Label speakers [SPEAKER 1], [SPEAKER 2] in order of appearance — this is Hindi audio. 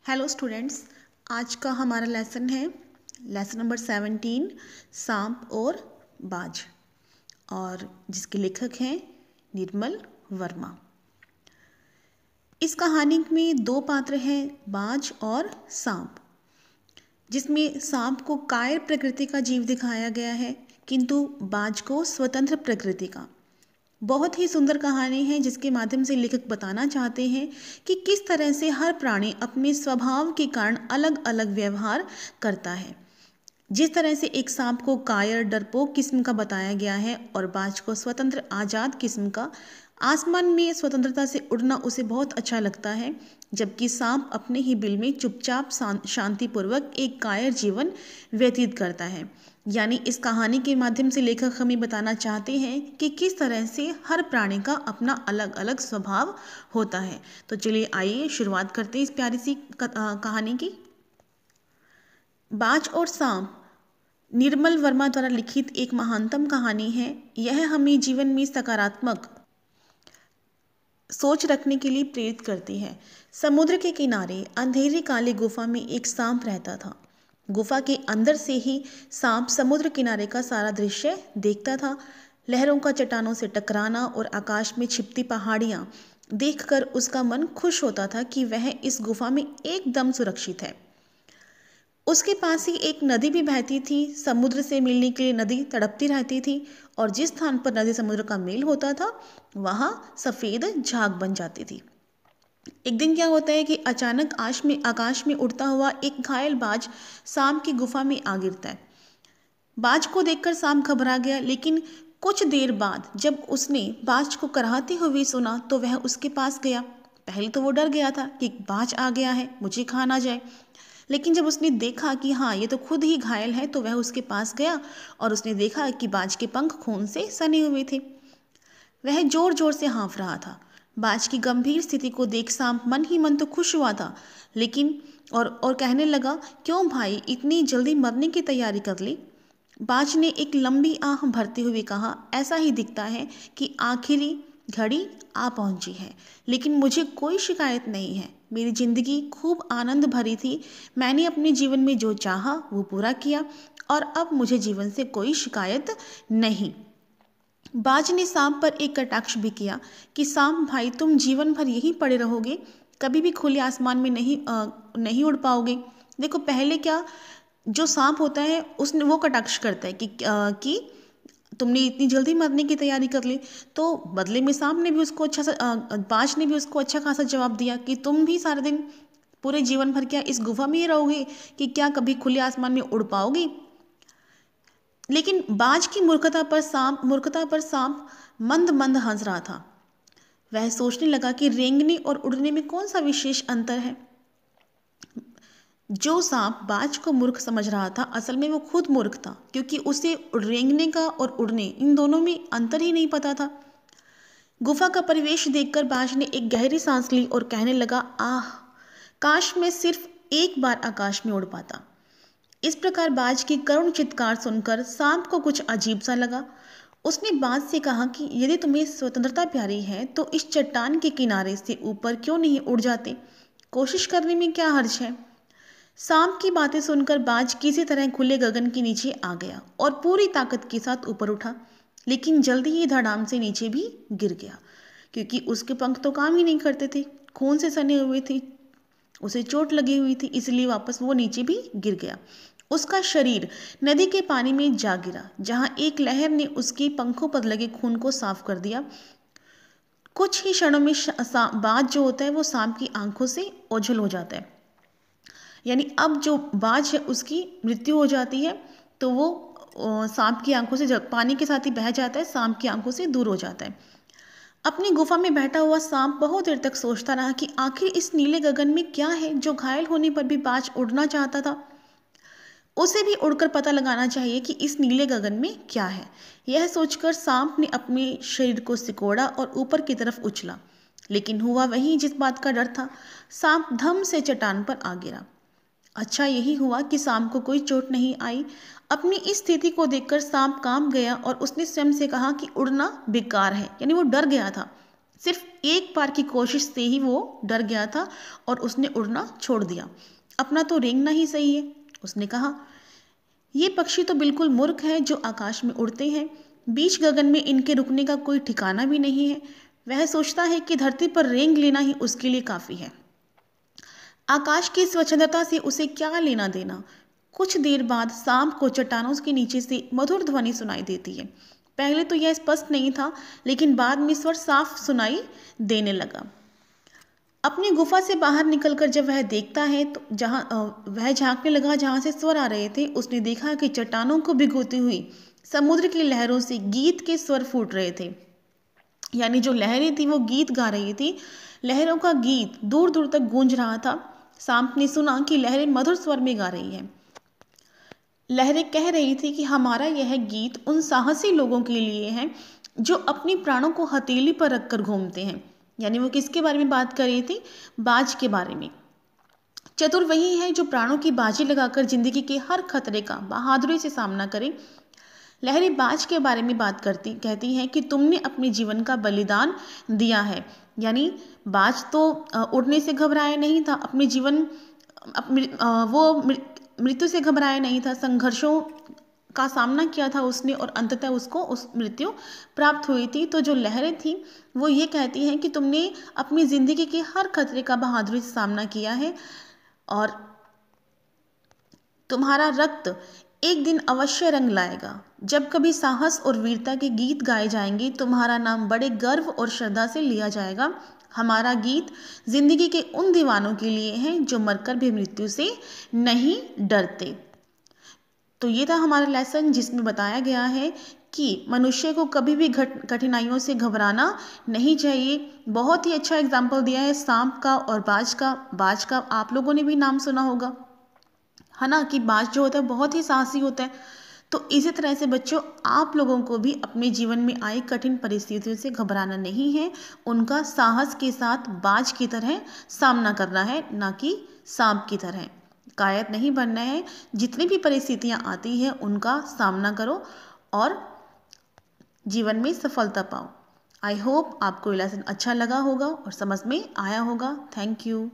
[SPEAKER 1] हेलो स्टूडेंट्स, आज का हमारा लेसन है लेसन नंबर 17 सांप और बाज, और जिसके लेखक हैं निर्मल वर्मा। इस कहानी में दो पात्र हैं, बाज और सांप, जिसमें सांप को कायर प्रकृति का जीव दिखाया गया है किंतु बाज को स्वतंत्र प्रकृति का। बहुत ही सुंदर कहानी है जिसके माध्यम से लेखक बताना चाहते हैं कि किस तरह से हर प्राणी अपने स्वभाव के कारण अलग अलग व्यवहार करता है। जिस तरह से एक सांप को कायर डरपोक किस्म का बताया गया है और बाज को स्वतंत्र आज़ाद किस्म का। आसमान में स्वतंत्रता से उड़ना उसे बहुत अच्छा लगता है, जबकि सांप अपने ही बिल में चुपचाप शांतिपूर्वक एक कायर जीवन व्यतीत करता है। यानी इस कहानी के माध्यम से लेखक हमें बताना चाहते हैं कि किस तरह से हर प्राणी का अपना अलग अलग स्वभाव होता है। तो चलिए आइए शुरुआत करते हैं इस प्यारी सी कहानी की। बाज और सांप निर्मल वर्मा द्वारा लिखित एक महानतम कहानी है। यह हमें जीवन में सकारात्मक सोच रखने के लिए प्रेरित करती है। समुद्र के किनारे अंधेरी काली गुफा में एक सांप रहता था। गुफा के अंदर से ही सांप समुद्र किनारे का सारा दृश्य देखता था। लहरों का चट्टानों से टकराना और आकाश में छिपती पहाड़ियाँ देखकर उसका मन खुश होता था कि वह इस गुफा में एकदम सुरक्षित है। उसके पास ही एक नदी भी बहती थी। समुद्र से मिलने के लिए नदी तड़पती रहती थी और जिस स्थान पर नदी समुद्र का मेल होता था वहाँ सफ़ेद झाग बन जाती थी। एक दिन क्या होता है कि अचानक आकाश में उड़ता हुआ एक घायल बाज सांप की गुफा में आ गिरता है। बाज को देखकर सांप घबरा गया, लेकिन कुछ देर बाद जब उसने बाज को कराहते हुए सुना तो वह उसके पास गया। पहले तो वो डर गया था कि बाज आ गया है, मुझे खा ना जाए, लेकिन जब उसने देखा कि हाँ ये तो खुद ही घायल है तो वह उसके पास गया और उसने देखा कि बाज के पंख खून से सने हुए थे। वह जोर जोर से हाँफ रहा था। बाज की गंभीर स्थिति को देख सांप मन ही मन तो खुश हुआ था, लेकिन और कहने लगा, क्यों भाई इतनी जल्दी मरने की तैयारी कर ली? बाज ने एक लंबी आह भरते हुए कहा, ऐसा ही दिखता है कि आखिरी घड़ी आ पहुंची है, लेकिन मुझे कोई शिकायत नहीं है। मेरी जिंदगी खूब आनंद भरी थी। मैंने अपने जीवन में जो चाहा वो पूरा किया और अब मुझे जीवन से कोई शिकायत नहीं। बाज ने सांप पर एक कटाक्ष भी किया कि सांप भाई तुम जीवन भर यहीं पड़े रहोगे, कभी भी खुले आसमान में नहीं उड़ पाओगे। देखो पहले क्या, जो सांप होता है उसने वो कटाक्ष करता है कि तुमने इतनी जल्दी मरने की तैयारी कर ली, तो बदले में सांप ने भी उसको बाज ने भी उसको अच्छा खासा जवाब दिया कि तुम भी सारा दिन पूरे जीवन भर क्या इस गुफा में ही रहोगे कि क्या कभी खुले आसमान में उड़ पाओगे। लेकिन बाज की मूर्खता पर सांप मंद मंद हंस रहा था। वह सोचने लगा कि रेंगने और उड़ने में कौन सा विशेष अंतर है। जो सांप बाज को मूर्ख समझ रहा था असल में वो खुद मूर्ख था, क्योंकि उसे रेंगने का और उड़ने इन दोनों में अंतर ही नहीं पता था। गुफा का परिवेश देखकर बाज ने एक गहरी सांस ली और कहने लगा, आह काश मैं सिर्फ एक बार आकाश में उड़ पाता। इस प्रकार बाज की करुण चित्कार सुनकर सांप को कुछ अजीब सा लगा। उसने बाज से कहा कि यदि तुम्हें स्वतंत्रता प्यारी है तो इस चट्टान के किनारे से ऊपर क्यों नहीं उड़ जाते? कोशिश करने में क्या हर्ज है? सांप की बातें सुनकर बाज किसी तरह खुले गगन के नीचे आ गया और पूरी ताकत के साथ ऊपर उठा, लेकिन जल्दी ही धड़ाम से नीचे भी गिर गया, क्योंकि उसके पंख तो काम ही नहीं करते थे, खून से सने हुए थे, उसे चोट लगी हुई थी, इसलिए वापस वो नीचे भी गिर गया। उसका शरीर नदी के पानी में जा गिरा, जहां एक लहर ने उसके पंखों पर लगे खून को साफ कर दिया। कुछ ही क्षणों में बाज जो होता है वो सांप की आंखों से ओझल हो जाता है। यानी अब जो बाज है उसकी मृत्यु हो जाती है, तो वो सांप की आंखों से पानी के साथ ही बह जाता है, सांप की आंखों से दूर हो जाता है। अपनी गुफा में बैठा हुआ सांप बहुत देर तक सोचता रहा कि आखिर इस नीले गगन में क्या है जो घायल होने पर भी बाज उड़ना चाहता था। उसे भी उड़कर पता लगाना चाहिए कि इस नीले गगन में क्या है। यह सोचकर सांप ने अपने शरीर को सिकोड़ा और ऊपर की तरफ उछला, लेकिन हुआ वही जिस बात का डर था। सांप धम से चट्टान पर आ गिरा। अच्छा यही हुआ कि सांप को कोई चोट नहीं आई। अपनी इस स्थिति को देखकर सांप कांप गया और उसने स्वयं से कहा कि उड़ना बेकार है, यानी वो डर गया था। सिर्फ एक बार की कोशिश से ही वो डर गया था और उसने उड़ना छोड़ दिया। अपना तो रेंगना ही सही है, उसने कहा। ये पक्षी तो बिल्कुल मूर्ख है जो आकाश में उड़ते हैं। बीच गगन में इनके रुकने का कोई ठिकाना भी नहीं है। वह सोचता है कि धरती पर रेंग लेना ही उसके लिए काफ़ी है। आकाश की स्वच्छंदता से उसे क्या लेना देना। कुछ देर बाद सांप को चट्टानों के नीचे से मधुर ध्वनि सुनाई देती है। पहले तो यह स्पष्ट नहीं था, लेकिन बाद में स्वर साफ सुनाई देने लगा। अपनी गुफा से बाहर निकलकर जब वह देखता है तो वह झांकने लगा जहाँ से स्वर आ रहे थे, उसने देखा कि चट्टानों को भिगोती हुई समुद्र की लहरों से गीत के स्वर फूट रहे थे। यानी जो लहरें थी वो गीत गा रही थी। लहरों का गीत दूर दूर तक गूंज रहा था। सांप ने सुना कि लहरें मधुर स्वर में गा रही हैं। लहरें कह रही थी कि हमारा यह गीत उन साहसी लोगों के लिए है जो अपनी प्राणों को हथेली पर रखकर घूमते हैं। यानी वो किसके बारे में बात कर रही थी? बाज के बारे में। चतुर वही है जो प्राणों की बाजी लगाकर जिंदगी के हर खतरे का बहादुरी से सामना करे। लहरें बाज के बारे में बात करती कहती हैं कि तुमने अपने जीवन का बलिदान दिया है। यानी बाज तो उड़ने से घबराया नहीं था, अपने जीवन वो मृत्यु से घबराया नहीं था, संघर्षों का सामना किया था उसने और अंततः उसको उस मृत्यु प्राप्त हुई थी। तो जो लहरें थी वो ये कहती हैं कि तुमने अपनी ज़िंदगी के हर खतरे का बहादुरी से सामना किया है और तुम्हारा रक्त एक दिन अवश्य रंग लाएगा। जब कभी साहस और वीरता के गीत गाए जाएंगे, तुम्हारा नाम बड़े गर्व और श्रद्धा से लिया जाएगा। हमारा गीत जिंदगी के उन दीवानों के लिए है जो मरकर भी मृत्यु से नहीं डरते। तो ये था हमारा लेसन जिसमें बताया गया है कि मनुष्य को कभी भी कठिनाइयों से घबराना नहीं चाहिए। बहुत ही अच्छा एग्जाम्पल दिया है सांप का और बाज का। बाज का आप लोगों ने भी नाम सुना होगा, है ना, कि बाज जो होता है बहुत ही साहसी होता है। तो इसी तरह से बच्चों आप लोगों को भी अपने जीवन में आई कठिन परिस्थितियों से घबराना नहीं है, उनका साहस के साथ बाज की तरह सामना करना है, ना कि सांप की तरह कायरत नहीं बनना है। जितनी भी परिस्थितियां आती हैं उनका सामना करो और जीवन में सफलता पाओ। आई होप आपको ये लेसन अच्छा लगा होगा और समझ में आया होगा। Thank you.